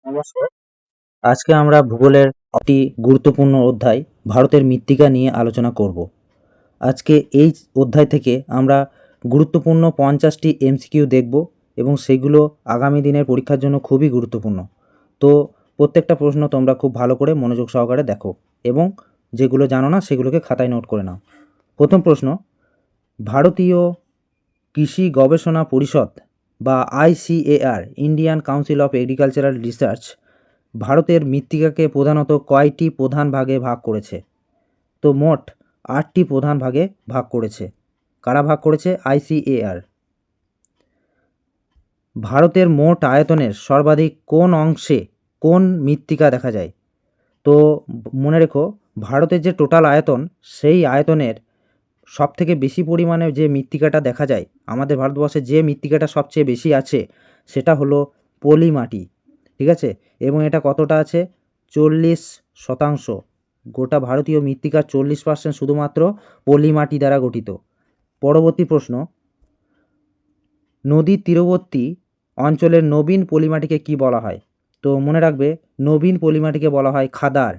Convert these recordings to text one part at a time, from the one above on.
নমস্কার। আজকে আমরা ভূগোলের একটি গুরুত্বপূর্ণ অধ্যায় ভারতের মৃত্তিকা নিয়ে আলোচনা করব। আজকে এই অধ্যায় থেকে আমরা গুরুত্বপূর্ণ 50টি এমসিকিউ দেখব এবং সেগুলো আগামী দিনের পরীক্ষার জন্য খুবই গুরুত্বপূর্ণ। তো প্রত্যেকটা প্রশ্ন তোমরা খুব ভালো করে মনোযোগ সহকারে দেখো এবং যেগুলো জানো না সেগুলোকে খাতায় নোট করে নাও। প্রথম প্রশ্ন, ভারতীয় কৃষি গবেষণা পরিষদ বা ICAR Indian council of agricultural research ভারতের মৃত্তিকাকে প্রধানত কয়টি প্রধান ভাগে ভাগ করেছে? তো মোট 8টি প্রধান ভাগে ভাগ করেছে। কারা ভাগ করেছে? ICAR। ভারতের মোট আয়তনের সর্বাধিক কোন অংশে কোন মৃত্তিকা দেখা যায়? তো মনে রেখো, ভারতের যে টোটাল আয়তন সেই আয়তনের সবথেকে বেশি পরিমাণে যে মৃত্তিকাটা দেখা যায়, আমাদের ভারতবর্ষে যে মৃত্তিকাটা সবচেয়ে বেশি আছে সেটা হলো পলি মাটি। ঠিক আছে, এবং এটা কতটা আছে? 40%। গোটা ভারতীয় মৃত্তিকার 40% শুধুমাত্র পলি মাটি দ্বারা গঠিত। পরবর্তী প্রশ্ন, নদীর তীরবর্তী অঞ্চলের নবীন পলিমাটিকে কি বলা হয়? তো মনে রাখবে, নবীন পলিমাটিকে বলা হয় খাদার।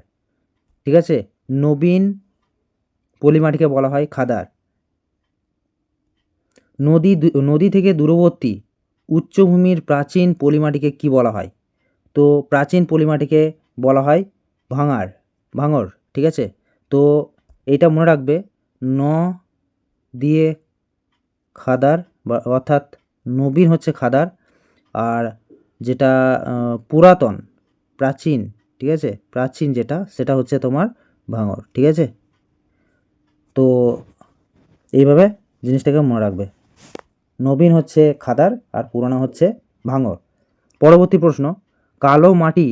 ঠিক আছে, নবীন পলিমাটিকে বলা হয় খাদার। নদী থেকে দূরবর্তী উচ্চভূমির প্রাচীন পলিমাটিকে কি বলা হয়? তো প্রাচীন পলিমাটিকে বলা হয় ভাঙর। ঠিক আছে, তো এইটা মনে রাখবে, ন দিয়ে খাদার বা অর্থাৎ নবীন হচ্ছে খাদার, আর যেটা পুরাতন প্রাচীন, ঠিক আছে, প্রাচীন যেটা সেটা হচ্ছে তোমার ভাঙর। ঠিক আছে, তো এইভাবে জিনিসটাকে মনে রাখবে, নবীন হচ্ছে খাদার আর পুরানো হচ্ছে ভাঙর। পরবর্তী প্রশ্ন, কালো মাটি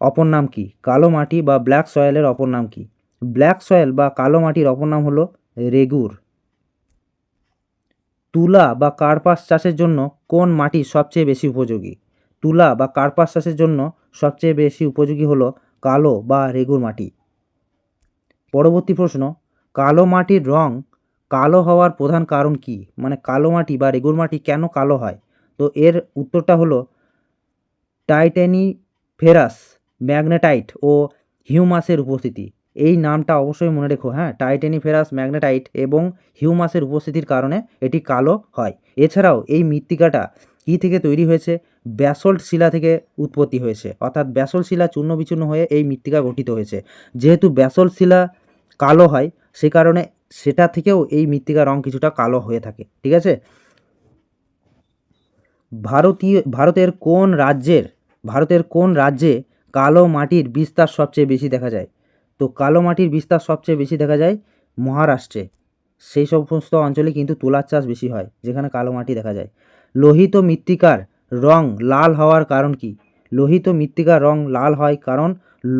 অপর নাম কি? কালো মাটি বা ব্ল্যাক সয়েলের অপর নাম কি? ব্ল্যাক সয়েল বা কালো মাটির অপর নাম হলো রেগুর। তুলা বা কার্পাস চাষের জন্য কোন মাটি সবচেয়ে বেশি উপযোগী? তুলা বা কার্পাস চাষের জন্য সবচেয়ে বেশি উপযোগী হলো কালো বা রেগুর মাটি। পরবর্তী প্রশ্ন, কালো মাটির রং কালো হওয়ার প্রধান কারণ কি? মানে কালো মাটি বা রেগুর মাটি কেন কালো হয়? তো এর উত্তরটা হলো টাইটানিফেরাস ম্যাগনেটাইট ও হিউমাসের উপস্থিতি। এই নামটা অবশ্যই মনে রেখো, হ্যাঁ, টাইটানিফেরাস ম্যাগনেটাইট এবং হিউমাসের উপস্থিতির কারণে এটি কালো হয়। এছাড়াও এই মৃত্তিকাটা কী থেকে তৈরি হয়েছে? ব্যাসল্ট শিলা থেকে উৎপত্তি হয়েছে, অর্থাৎ ব্যাসল্ট শিলা চূর্ণ বিচূর্ণ হয়ে এই মৃত্তিকা গঠিত হয়েছে। যেহেতু ব্যাসল্ট শিলা কালো হয় সে কারণে সেটা থেকেও এই মৃত্তিকার রং কিছুটা কালো হয়ে থাকে। ঠিক আছে, ভারতের কোন রাজ্যে কালো মাটির বিস্তার সবচেয়ে বেশি দেখা যায়? তো কালো মাটির বিস্তার সবচেয়ে বেশি দেখা যায় মহারাষ্ট্রে। সেই সমস্ত অঞ্চলে কিন্তু তুলার চাষ বেশি হয় যেখানে কালো মাটি দেখা যায়। লোহিত মৃত্তিকার রং লাল হওয়ার কারণ কি? লোহিত মৃত্তিকার রং লাল হয় কারণ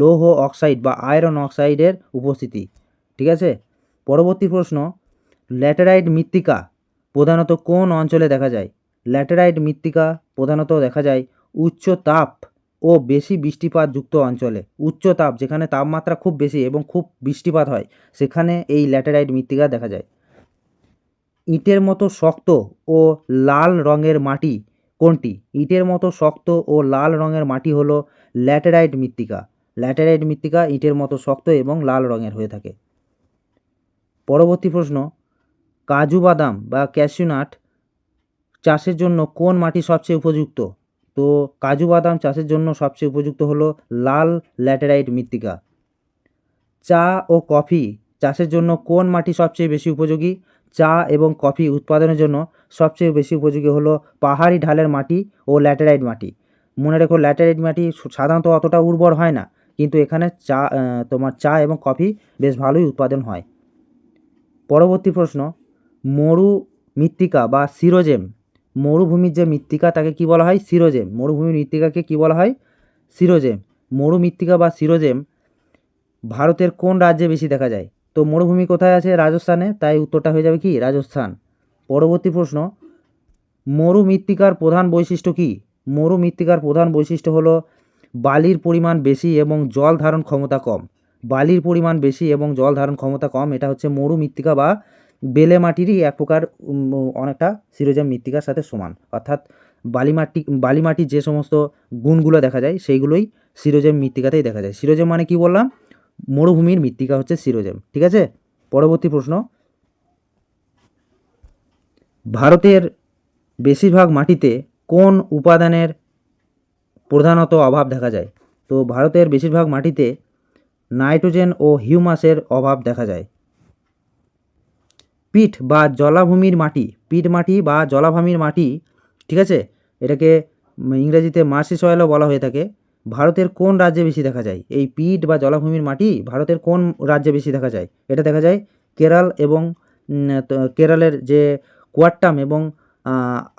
লৌহ অক্সাইড বা আয়রন অক্সাইডের উপস্থিতি। ঠিক আছে, পরবর্তী প্রশ্ন, ল্যাটেরাইট মৃত্তিকা প্রধানত কোন অঞ্চলে দেখা যায়? ল্যাটেরাইট মৃত্তিকা প্রধানত দেখা যায় উচ্চ তাপ ও বেশি বৃষ্টিপাত যুক্ত অঞ্চলে। উচ্চ তাপ, যেখানে তাপমাত্রা খুব বেশি এবং খুব বৃষ্টিপাত হয়, সেখানে এই ল্যাটেরাইট মৃত্তিকা দেখা যায়। ইটের মতো শক্ত ও লাল রঙের মাটি কোনটি? ইটের মতো শক্ত ও লাল রঙের মাটি হলো ল্যাটেরাইট মৃত্তিকা। ল্যাটেরাইট মৃত্তিকা ইটের মতো শক্ত এবং লাল রঙের হয়ে থাকে। পরবর্তী প্রশ্ন, কাজু বাদাম বা ক্যাশিউনাট চাষের জন্য কোন মাটি সবচেয়ে উপযুক্ত? তো কাজু বাদাম চাষের জন্য সবচেয়ে উপযুক্ত হলো লাল ল্যাটেরাইট মৃত্তিকা। চা ও কফি চাষের জন্য কোন মাটি সবচেয়ে বেশি উপযোগী? চা এবং কফি উৎপাদনের জন্য সবচেয়ে বেশি উপযোগী হলো পাহাড়ি ঢালের মাটি ও ল্যাটেরাইট মাটি। মনে রেখো, ল্যাটেরাইট মাটি সাধারণত অতটা উর্বর হয় না, কিন্তু এখানে তোমার চা এবং কফি বেশ ভালোই উৎপাদন হয়। পরবর্তী প্রশ্ন, মরু মৃত্তিকা বা সিরোজেম, মরুভূমির যে মৃত্তিকা তাকে কি বলা হয়? সিরোজেম। মরুভূমির মৃত্তিকাকে কি বলা হয়? সিরোজেম। মরু মৃত্তিকা বা সিরোজেম ভারতের কোন রাজ্যে বেশি দেখা যায়? তো মরুভূমি কোথায় আছে? রাজস্থানে, তাই উত্তরটা হয়ে যাবে কি? রাজস্থান। পরবর্তী প্রশ্ন, মরু মৃত্তিকার প্রধান বৈশিষ্ট্য কি? মরু মৃত্তিকার প্রধান বৈশিষ্ট্য হলো বালির পরিমাণ বেশি এবং জল ধারণ ক্ষমতা কম। বালির পরিমাণ বেশি এবং জল ধারণ ক্ষমতা কম, এটা হচ্ছে মরু মৃত্তিকা বা বেলে মাটিরই এক প্রকার, অনেকটা সিরোজেম মৃত্তিকার সাথে সমান। অর্থাৎ বালি মাটির যে সমস্ত গুণগুলো দেখা যায় সেইগুলোই সিরোজেম মৃত্তিকাতেই দেখা যায়। সিরোজেম মানে কি বললাম? মরুভূমির মৃত্তিকা হচ্ছে সিরোজেম। ঠিক আছে, পরবর্তী প্রশ্ন, ভারতের বেশিরভাগ মাটিতে কোন উপাদানের প্রধানত অভাব দেখা যায়? তো ভারতের বেশিরভাগ মাটিতে নাইট্রোজেন ও হিউমাসের অভাব দেখা যায়। পিট বা জলাভূমির মাটি, পিট মাটি বা জলাভূমির মাটি, ঠিক আছে, এটাকে ইংরেজিতে মার্সি সয়েলও বলা হয়ে থাকে। ভারতের কোন রাজ্যে বেশি দেখা যায়? এই পিট বা জলাভূমির মাটি ভারতের কোন রাজ্যে বেশি দেখা যায়? এটা দেখা যায় কেরল এবং কেরলের যে কোয়াট্টাম এবং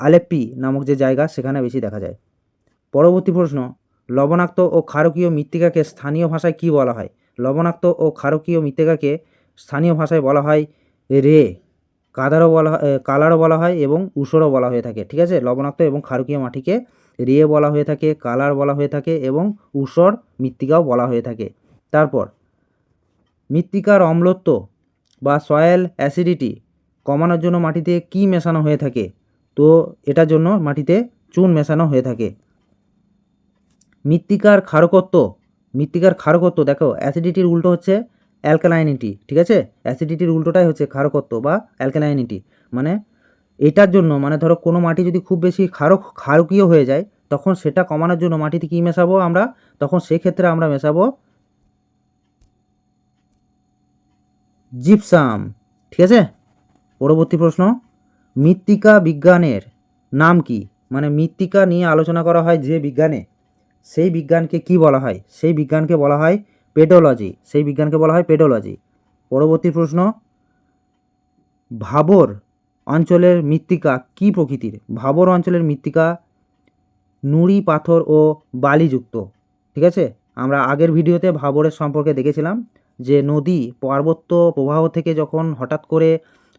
আলেপ্পি নামক যে জায়গা সেখানে বেশি দেখা যায়। পরবর্তী প্রশ্ন, লবণাক্ত ও ক্ষারকীয় মৃত্তিকাকে স্থানীয় ভাষায় কী বলা হয়? লবণাক্ত ও ক্ষারকীয় মৃত্তিকাকে স্থানীয় ভাষায় বলা হয় রে, কাদারও বলা হয়, কালারও বলা হয় এবং ঊষরও বলা হয়ে থাকে। ঠিক আছে, লবণাক্ত এবং ক্ষারকীয় মাটিকে রে বলা হয়ে থাকে, কালার বলা হয়ে থাকে এবং ঊষর মৃত্তিকাও বলা হয়ে থাকে। তারপর মৃত্তিকার অম্লত্ব বা সয়েল অ্যাসিডিটি কমানোর জন্য মাটিতে কী মেশানো হয়ে থাকে? তো এটার জন্য মাটিতে চুন মেশানো হয়ে থাকে। মৃত্তিকার ক্ষারকত্ব দেখো, অ্যাসিডিটির উল্টো হচ্ছে অ্যালকালাইনিটি। ঠিক আছে, অ্যাসিডিটির উল্টোটাই হচ্ছে ক্ষারকত্ব বা অ্যালকালাইনিটি। মানে এটার জন্য, মানে ধরো কোনো মাটি যদি খুব বেশি ক্ষারকীয় হয়ে যায় তখন সেটা কমানোর জন্য মাটিতে কী মেশাবো আমরা? তখন সেক্ষেত্রে আমরা মেশাবো জিপসাম। ঠিক আছে, পরবর্তী প্রশ্ন, মৃত্তিকা বিজ্ঞানের নাম কি? মানে মৃত্তিকা নিয়ে আলোচনা করা হয় যে বিজ্ঞানে, সেই বিজ্ঞানকে কি বলা হয়? সেই বিজ্ঞানকে বলা হয় পেডোলজি। পরবর্তী প্রশ্ন, ভাবর অঞ্চলের মৃত্তিকা কি প্রকৃতির? ভাবর অঞ্চলের মৃত্তিকা নুড়ি পাথর ও বালিযুক্ত। ঠিক আছে, আমরা আগের ভিডিওতে ভাবরের সম্পর্কে দেখেছিলাম যে নদী পার্বত্য প্রবাহ থেকে যখন হঠাৎ করে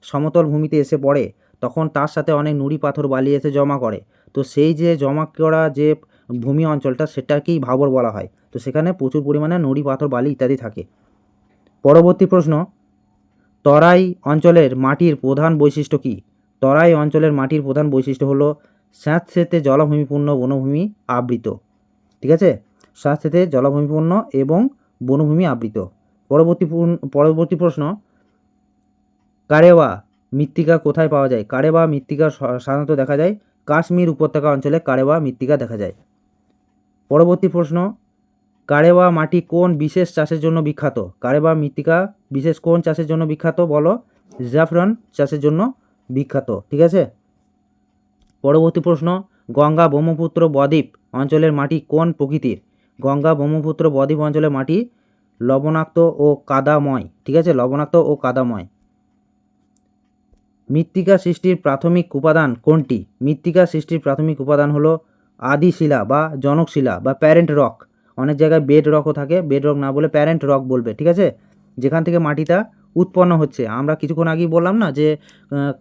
সমতল ভূমিতে এসে পড়ে তখন তার সাথে অনেক নুড়ি পাথর বালি এসে জমা করে। তো সেই যে জমা করা যে ভূমি অঞ্চলটা সেটাকেই ভাবর বলা হয়। তো সেখানে প্রচুর পরিমাণে নুড়ি পাথর বালি ইত্যাদি থাকে। পরবর্তী প্রশ্ন, তরাই অঞ্চলের মাটির প্রধান বৈশিষ্ট্য কী? তরাই অঞ্চলের মাটির প্রধান বৈশিষ্ট্য হলো স্যাঁতসেঁতে জলাভূমিপূর্ণ বনভূমি আবৃত। ঠিক আছে, স্যাঁতসেঁতে জলাভূমিপূর্ণ এবং বনভূমি আবৃত। পরবর্তী প্রশ্ন, কারেওয়া মৃত্তিকা কোথায় পাওয়া যায়? কারেওয়া মৃত্তিকা সাধারণত দেখা যায় কাশ্মীর উপত্যকা অঞ্চলে কারেওয়া মৃত্তিকা দেখা যায়। পরবর্তী প্রশ্ন, কারেওয়া মাটি কোন বিশেষ চাষের জন্য বিখ্যাত? কারেওয়া মৃত্তিকা বিশেষ কোন চাষের জন্য বিখ্যাত বলো? জাফরান চাষের জন্য বিখ্যাত। ঠিক আছে, পরবর্তী প্রশ্ন, গঙ্গা ব্রহ্মপুত্র বদ্বীপ অঞ্চলের মাটি কোন প্রকৃতির? গঙ্গা ব্রহ্মপুত্র বদ্বীপ অঞ্চলের মাটি লবণাক্ত ও কাদাময়। ঠিক আছে, লবণাক্ত ও কাদাময়। মৃত্তিকা সৃষ্টির প্রাথমিক উপাদান কোনটি? মৃত্তিকা সৃষ্টির প্রাথমিক উপাদান হলো আদিশিলা বা জনকশিলা বা প্যারেন্ট রক। অনেক জায়গায় বেড রকও থাকে, বেড রক না বলে প্যারেন্ট রক বলবে। ঠিক আছে, যেখান থেকে মাটিটা উৎপন্ন হচ্ছে। আমরা কিছুক্ষণ আগেই বললাম না যে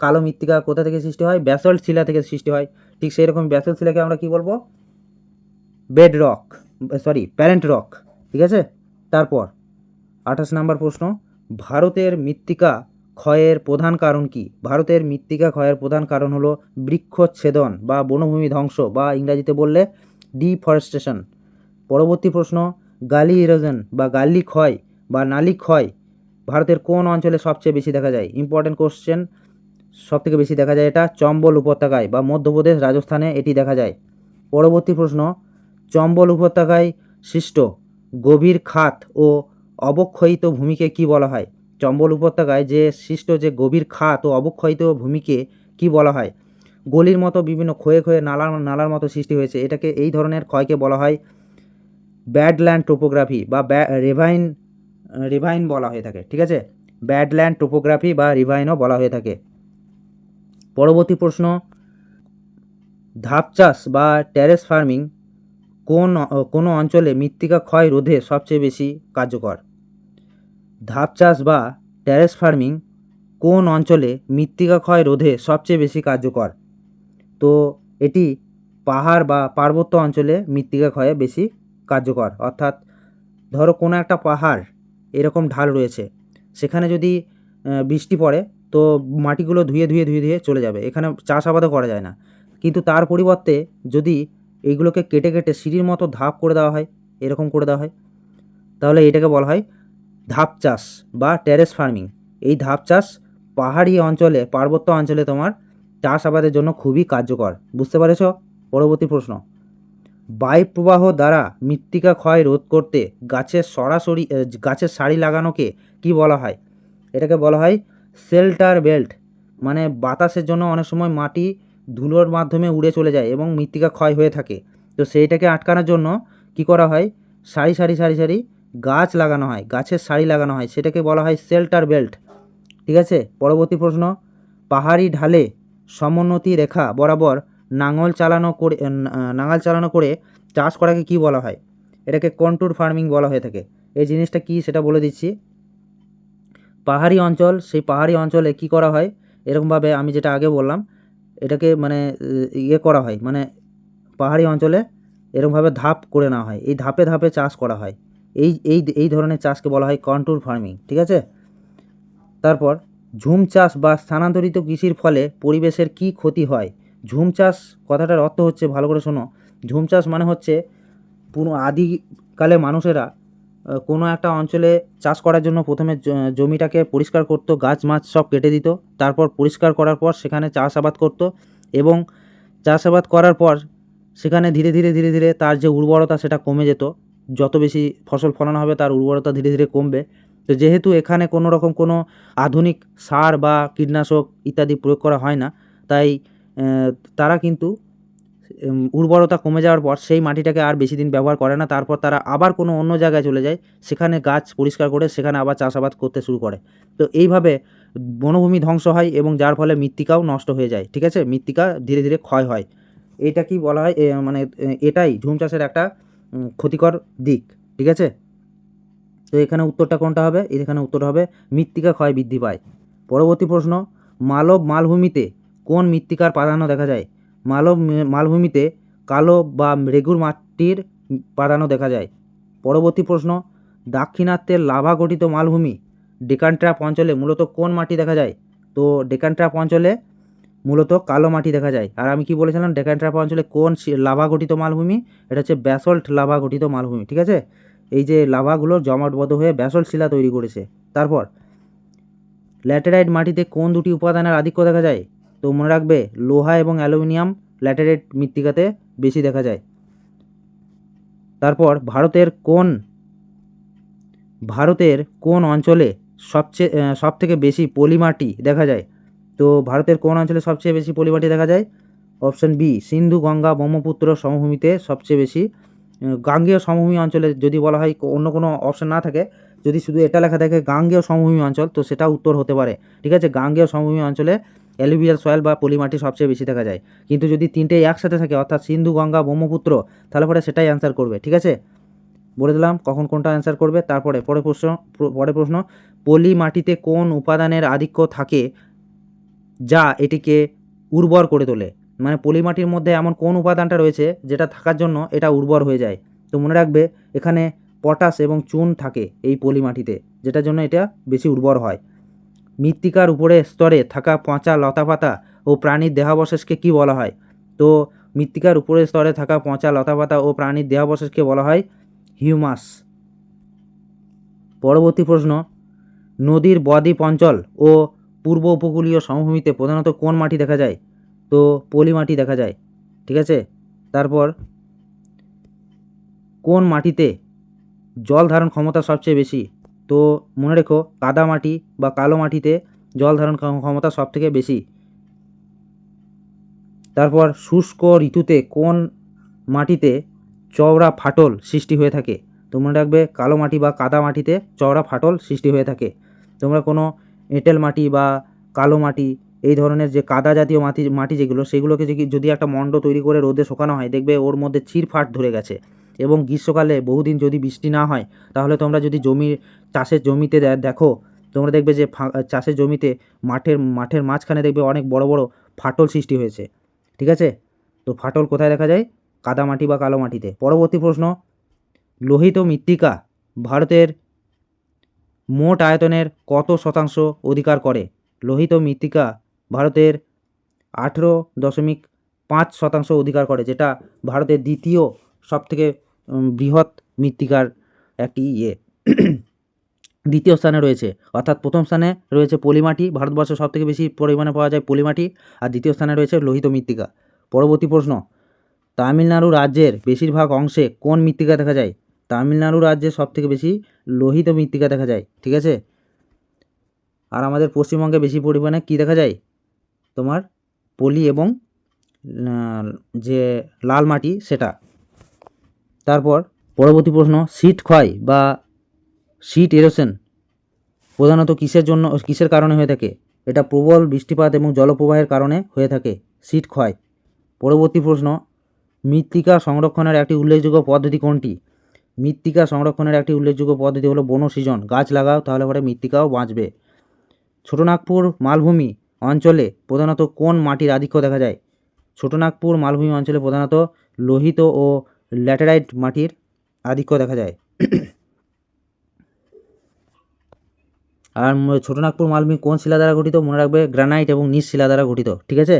কালো মৃত্তিকা কোথা থেকে সৃষ্টি হয়? ব্যাসল্ট শিলা থেকে সৃষ্টি হয়। ঠিক সেই রকম ব্যাসল্ট শিলাকে আমরা কি বলবো? Bed rock, parent rock. ঠিক আছে, তারপর 28 নম্বর প্রশ্ন, ভারতের মৃত্তিকা ক্ষয়ের প্রধান কারণ কি? ভারতের মৃত্তিকা ক্ষয়ের প্রধান কারণ হলো বৃক্ষচ্ছেদন বা বনভূমি ধ্বংস বা ইংরাজিতে বললে ডিফরেস্টেশন। পরবর্তী প্রশ্ন, গালি ইরোশন বা গালি ক্ষয় বা নালি ক্ষয় ভারতের কোন অঞ্চলে সবচেয়ে বেশি দেখা যায়? ইম্পর্টেন্ট কোশ্চেন, সবথেকে বেশি দেখা যায় এটা চম্বল উপত্যকায় বা মধ্যপ্রদেশ রাজস্থানে এটি দেখা যায়। পরবর্তী প্রশ্ন, চম্বল উপত্যকায় সৃষ্ট গভীর খাত ও অবক্ষয়িত ভূমিকে কি বলা হয়? চম্বল উপত্যকায় যে সৃষ্ট যে গভীর খাত ও অবক্ষয়িত ভূমিকে কি বলা হয়? গলির মতো বিভিন্ন ক্ষয়ে ক্ষয়ে নালার মতো সৃষ্টি হয়েছে, এটাকে এই ধরনের ক্ষয়কে বলা হয় ব্যাডল্যান্ড টোপোগ্রাফি বা রিভাইন বলা হয়ে থাকে। ঠিক আছে, ব্যাডল্যান্ড টোপোগ্রাফি বা রিভাইনও বলা হয়ে থাকে। পরবর্তী প্রশ্ন, ধাপ চাষ বা টেরেস ফার্মিং কোন অঞ্চলে মৃত্তিকা ক্ষয় রোধে সবচেয়ে বেশি কার্যকর? ধাপ চাষ বা টেরেস ফার্মিং কোন অঞ্চলে মৃত্তিকা ক্ষয় রোধে সবচেয়ে বেশি কার্যকর? তো এটি পাহাড় বা পার্বত্য অঞ্চলে মৃত্তিকা ক্ষয়ে বেশি কার্যকর। অর্থাৎ ধরো কোনো একটা পাহাড় এরকম ঢাল রয়েছে, সেখানে যদি বৃষ্টি পড়ে তো মাটিগুলো ধুয়ে চলে যাবে, এখানে চাষাবাদও করা যায় না। কিন্তু তার পরিবর্তে যদি এইগুলোকে কেটে কেটে সিঁড়ির মতো ধাপ করে দেওয়া হয়, এরকম করে দেওয়া হয়, তাহলে এটাকে বলা হয় ধাপ চাষ বা টেরেস ফার্মিং। এই ধাপ চাষ পাহাড়ি অঞ্চলে, পার্বত্য অঞ্চলে তোমার চাষাবাদের জন্য খুবই কার্যকর। বুঝতে পেরেছ? পরবর্তী প্রশ্ন, বায়ুপ্রবাহ দ্বারা মৃত্তিকা ক্ষয় রোধ করতে গাছের সারি লাগানোকে কি বলা হয়? এটাকে বলা হয় শেল্টার বেল্ট। মানে বাতাসের জন্য অনেক সময় মাটি ধুলোর মাধ্যমে উড়ে চলে যায় এবং মৃত্তিকা ক্ষয় হয়ে থাকে, তো সেইটাকে আটকানোর জন্য কি করা হয়, সারি সারি সারি সারি গাছ লাগানো হয়, গাছের সারি লাগানো হয়, সেটাকে বলা হয় শেল্টার বেল্ট। ঠিক আছে? পরবর্তী প্রশ্ন, পাহাড়ি ঢালে সমোন্নতি রেখা বরাবর নাঙল চালানো করে চাষ করাকে কি বলা হয়? এটাকে কন্ট্যুর ফার্মিং বলা হয়ে থাকে। এই জিনিসটা কি সেটা বলে দিচ্ছি। পাহাড়ি অঞ্চল, সেই পাহাড়ি অঞ্চলে কি করা হয়, এরকমভাবে আমি যেটা আগে বললাম, এটাকে মানে করা হয়, মানে পাহাড়ি অঞ্চলে এরকমভাবে ধাপ করে নেওয়া হয়, এই ধাপে ধাপে চাষ করা হয়। এই ধরনের চাষকে বলা হয় কন্ট্যুর ফার্মিং। ঠিক আছে? তারপর ঝুম চাষ বা স্থানান্তরিত কৃষির ফলে পরিবেশের কি ক্ষতি হয়? ঝুম চাষ কথাটার অর্থ হচ্ছে, ভালো করে শোনো, ঝুম চাষ মানে হচ্ছে আদিকালে মানুষেরা কোনো একটা অঞ্চলে চাষ করার জন্য প্রথমে জমিটাকে পরিষ্কার করতো, গাছ মাছ সব কেটে দিত, তারপর পরিষ্কার করার পর সেখানে চাষাবাদ করতো এবং চাষাবাদ করার পর সেখানে ধীরে ধীরে ধীরে ধীরে তার যে উর্বরতা সেটা কমে যেত। যত বেশি ফসল ফলানো হবে তার উর্বরতা ধীরে ধীরে কমবে। তো যেহেতু এখানে কোনো রকম কোনো আধুনিক সার বা কীটনাশক ইত্যাদি প্রয়োগ করা হয় না, তাই তারা কিন্তু উর্বরতা কমে যাওয়ার পর সেই মাটিটাকে আর বেশি দিন ব্যবহার করে না। তারপর তারা আবার কোনো অন্য জায়গায় চলে যায়, সেখানে গাছ পরিষ্কার করে সেখানে আবার চাষাবাদ করতে শুরু করে। তো এইভাবে বনভূমি ধ্বংস হয় এবং যার ফলে মৃত্তিকাও নষ্ট হয়ে যায়। ঠিক আছে? মৃত্তিকা ধীরে ধীরে ক্ষয় হয়। এটা কি বলা হয়, এটাই ঝুম চাষের একটা ক্ষতিকর দিক। ঠিক আছে? তো এখানে উত্তরটা কোনটা হবে? এখানে উত্তর হবে মৃত্তিকা ক্ষয় বৃদ্ধি পায়। পরবর্তী প্রশ্ন, মালভূমিতে কোন মৃত্তিকার প্রাধান্য দেখা যায়? মালভূমিতে কালো বা রেগুর মাটির প্রাধান্য দেখা যায়। পরবর্তী প্রশ্ন, দাক্ষিণাত্যের লাভা গঠিত মালভূমি ডেকান ট্র্যাপ অঞ্চলে মূলত কোন মাটি দেখা যায়? তো ডেকান ট্র্যাপ অঞ্চলে মূলত কালো মাটি দেখা যায়। আর আমি কি বলেছিলাম, ডেকান ট্র্যাপ অঞ্চলে কোন লাভা গঠিত মালভূমি? এটা হচ্ছে ব্যাসল্ট লাভা গঠিত মালভূমি। ঠিক আছে? এই যে লাভাগুলো জমাটবদ্ধ হয়ে ব্যাসল্ট শিলা তৈরি করেছে। তারপর ল্যাটেরাইট মাটিতে কোন দুটি উপাদানের আধিক্য দেখা যায়? তো মনে রাখবে, লোহা এবং অ্যালুমিনিয়াম ল্যাটেরাইট মৃত্তিকাতে বেশি দেখা যায়। তারপর ভারতের কোন অঞ্চলে সবথেকে বেশি পলিমাটি দেখা যায়? তো ভারতের কোন অঞ্চলে সবচেয়ে বেশি পলিমাটি দেখা যায়? অপশন বি, সিন্ধু গঙ্গা ব্রহ্মপুত্র সমভূমিতে সবচেয়ে বেশি। গাঙ্গেয় সমভূমি অঞ্চলে যদি বলা হয়, অন্য কোনো অপশন না থাকে, যদি শুধু এটা লেখা থাকে গাঙ্গেয় সমভূমি অঞ্চল, তো সেটা উত্তর হতে পারে। ঠিক আছে? গাঙ্গেয় সমভূমি অঞ্চলে অ্যালুভিয়াল সয়েল বা পলিমাটি সবচেয়ে বেশি দেখা যায়। কিন্তু যদি তিনটেই একসাথে থাকে, অর্থাৎ সিন্ধু গঙ্গা ব্রহ্মপুত্র, তাহলে পরে সেটাই অ্যান্সার করবে। ঠিক আছে? বলে দিলাম কখন কোনটা অ্যান্সার করবে। তারপরে পরের প্রশ্ন, পলি মাটিতে কোন উপাদানের আধিক্য থাকে যা এটিকে উর্বর করে তোলে? মানে পলি মাটির মধ্যে এমন কোন উপাদানটা রয়েছে যেটা থাকার জন্য এটা উর্বর হয়ে যায়? তো মনে রাখবে, এখানে পটাশ এবং চুন থাকে এই পলি মাটিতে, যেটার জন্য এটা বেশি উর্বর হয়। মৃত্তিকার উপরের স্তরে থাকা পচা লতাপাতা ও প্রাণীর দেহাবশেষকে কি বলা হয়? তো মৃত্তিকার উপরের স্তরে থাকা পচা লতাপাতা ও প্রাণীর দেহাবশেষকে বলা হয় হিউমাস। পরবর্তী প্রশ্ন, নদীর বদ্বীপ অঞ্চল ও পূর্ব উপকূলীয় সমভূমিতে প্রধানত কোন মাটি দেখা যায়? তো পলি মাটি দেখা যায়। ঠিক আছে? তারপর কোন মাটিতে জল ধারণ ক্ষমতা সবচেয়ে বেশি? তো মনে রেখো, কাদা মাটি বা কালো মাটিতে জল ধারণ ক্ষমতা সবথেকে বেশি। তারপর শুষ্ক ঋতুতে কোন মাটিতে চওড়া ফাটল সৃষ্টি হয়ে থাকে? তো মনে রাখবে, কালো মাটি বা কাদা মাটিতে চওড়া ফাটল সৃষ্টি হয়ে থাকে। তোমরা কোনো এঁটেল মাটি বা কালো মাটি, এই ধরনের যে কাদা জাতীয় মাটি যেগুলো, সেগুলোকে যদি একটা মণ্ড তৈরি করে রোদে শুকানো হয়, দেখবে ওর মধ্যে চিরফাট ধরে গেছে। এবং গ্রীষ্মকালে বহুদিন যদি বৃষ্টি না হয়, তাহলে তোমরা যদি চাষের জমিতে দেখো, তোমরা দেখবে যে চাষের জমিতে মাঠের মাঝখানে দেখবে অনেক বড় বড় ফাটল সৃষ্টি হয়েছে। ঠিক আছে? তো ফাটল কোথায় দেখা যায়? কাদা মাটি বা কালো মাটিতে। পরবর্তী প্রশ্ন, লোহিত মৃত্তিকা ভারতের মোট আয়তনের কত শতাংশ অধিকার করে? লোহিত মৃত্তিকা ভারতের 18.5 5% অধিকার করে, যেটা ভারতের দ্বিতীয় সবথেকে বৃহৎ মৃত্তিকার একটি দ্বিতীয় স্থানে রয়েছে। অর্থাৎ প্রথম স্থানে রয়েছে পলিমাটি, ভারতবর্ষে সবথেকে বেশি পরিমাণে পাওয়া যায় পলিমাটি, আর দ্বিতীয় স্থানে রয়েছে লোহিত মৃত্তিকা। পরবর্তী প্রশ্ন, তামিলনাড়ু রাজ্যের বেশিরভাগ অংশে কোন মৃত্তিকা দেখা যায়? তামিলনাড়ু রাজ্যে সবথেকে বেশি লোহিত মৃত্তিকা দেখা যায়, ঠিক আছে। আর আমাদের পশ্চিমবঙ্গে বেশি পরিমাণে কী দেখা যায়? তোমার পলি এবং যে লাল মাটি সেটা। তারপর পরবর্তী প্রশ্ন, শীত ক্ষয় বা শীত এরোশন প্রধানত কিসের কারণে হয়ে থাকে? এটা প্রবল বৃষ্টিপাত এবং জলপ্রবাহের কারণে হয়ে থাকে শীত ক্ষয়। পরবর্তী প্রশ্ন, মৃত্তিকা সংরক্ষণের একটি উল্লেখযোগ্য পদ্ধতি কোনটি? মৃত্তিকা সংরক্ষণের একটি উল্লেখযোগ্য পদ্ধতি হলো বনসৃজন। গাছ লাগাও, তাহলে পরে মৃত্তিকাও বাঁচবে। ছোটনাগপুর মালভূমি অঞ্চলে প্রধানত কোন মাটির আধিক্য দেখা যায়? ছোটনাগপুর মালভূমি অঞ্চলে প্রধানত লোহিত ও ল্যাটেরাইট মাটির আধিক্য দেখা যায়। আর ছোটনাগপুর মালভূমি কোন শিলা দ্বারা গঠিত? মনে রাখবে, গ্রানাইট এবং নিস শিলা দ্বারা গঠিত, ঠিক আছে।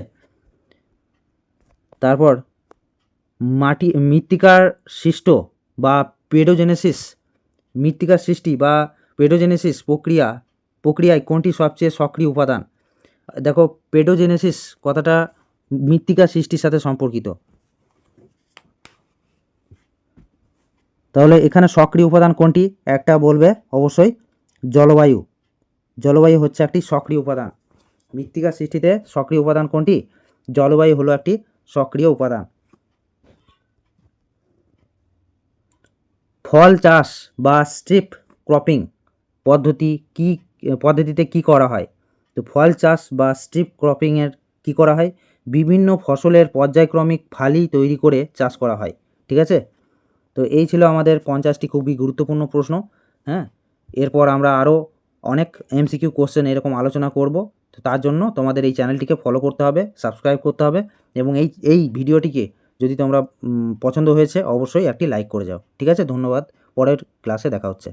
তারপর মৃত্তিকার সৃষ্ট বা পেডোজেনেসিস, মৃত্তিকার সৃষ্টি বা পেডোজেনেসিস প্রক্রিয়ায় কোনটি সবচেয়ে সক্রিয় উপাদান? দেখো, পেডোজেনেসিস কথাটা মৃত্তিকা সৃষ্টির সাথে সম্পর্কিত। তাহলে এখানে সক্রিয় উপাদান কোনটি? একটা বলবে অবশ্যই, জলবায়ু। জলবায়ু হচ্ছে একটি সক্রিয় উপাদান। মৃত্তিকা সৃষ্টিতে সক্রিয় উপাদান কোনটি? জলবায়ু হলো একটি সক্রিয় উপাদান। ফল চাষ বা স্ট্রিপ ক্রপিং পদ্ধতিতে কি করা হয়? তো ফল চাষ বা স্ট্রিপ ক্রপিংয়ের কি করা হয়? বিভিন্ন ফসলের পর্যায়ক্রমিক ফালি তৈরি করে চাষ করা হয়, ঠিক আছে। তো এই ছিল আমাদের 50টি খুবই গুরুত্বপূর্ণ প্রশ্ন। হ্যাঁ, এরপর আমরা আরও অনেক MCQ কোশ্চেন এরকম আলোচনা করব। তো তার জন্য তোমাদের এই চ্যানেলটিকে ফলো করতে হবে, সাবস্ক্রাইব করতে হবে, এবং এই ভিডিওটিকে যদি তোমরা পছন্দ হয়েছে অবশ্যই একটি লাইক করে যাও, ঠিক আছে। ধন্যবাদ, পরের ক্লাসে দেখা হচ্ছে।